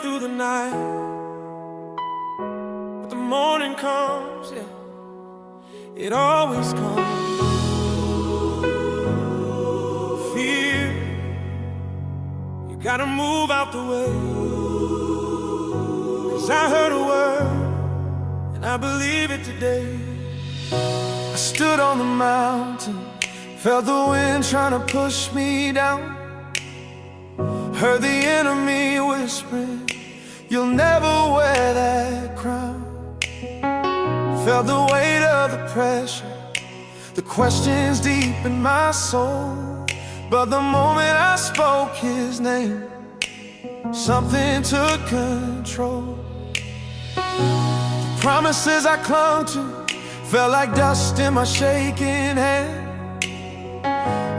through the night, but the morning comes, yeah, it always comes. Fear, you gotta move out the way, 'cause I heard a word, and I believe it today. I stood on the mountain, felt the wind trying to push me down, heard the enemy whispering, you'll never wear that crown. Felt the weight of the pressure, the questions deep in my soul. But the moment I spoke his name, something took control. The promises I clung to felt like dust in my shaking hand.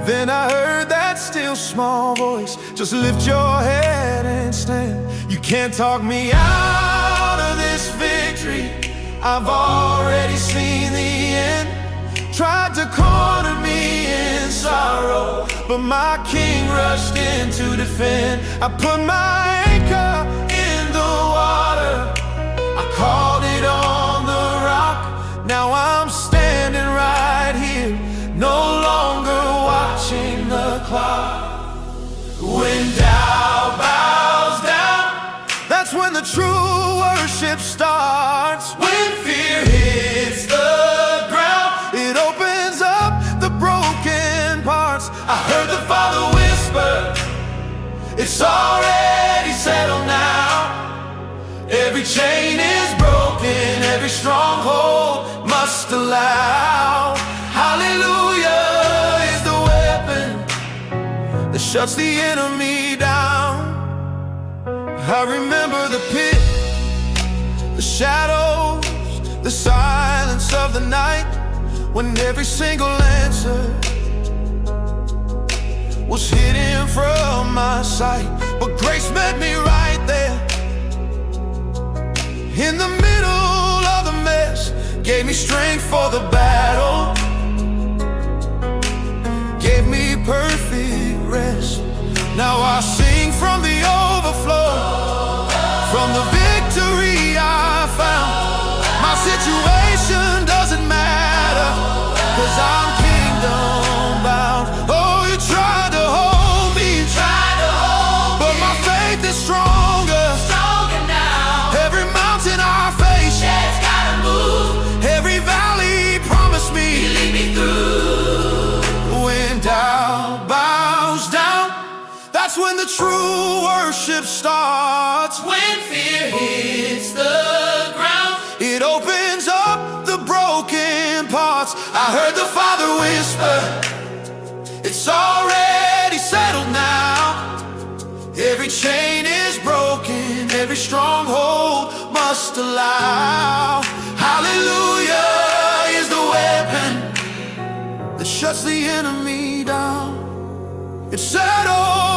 Then I heard that still small voice, just lift your head and stand. You can't talk me out of this victory, I've already seen the end. Tried to corner me in sorrow, but my king rushed in to defend. I put my anchor in the water, I called it on the rock. Now I'm standing right here, no longer watching the clock. When doubt bows down, that's when the true worship starts. When fear hits the ground, it opens up the broken parts. I heard the Father whisper, it's already settled now. Every chain is broken, every stronghold must allow. Hallelujah is the weapon that shuts the enemy down. I remember the pit, the shadows, the silence of the night, when every single answer was hidden from my sight. But grace met me right there, in the middle of the mess, gave me strength for the battle, gave me perfect rest. Now I sing from the overflow, from the victory I found. My situation doesn't matter, 'cause I'm kingdom bound. Oh, you tried to hold me, but my faith is stronger now. Every mountain I face, yeah, it's gotta move. Every valley promised me, you lead me through. When doubt bows down, that's when the true worship starts. When fear hits the ground, it opens up the broken parts. I heard the Father whisper, it's already settled now. Every chain is broken, every stronghold must allow. Hallelujah is the weapon that shuts the enemy down. It's settled.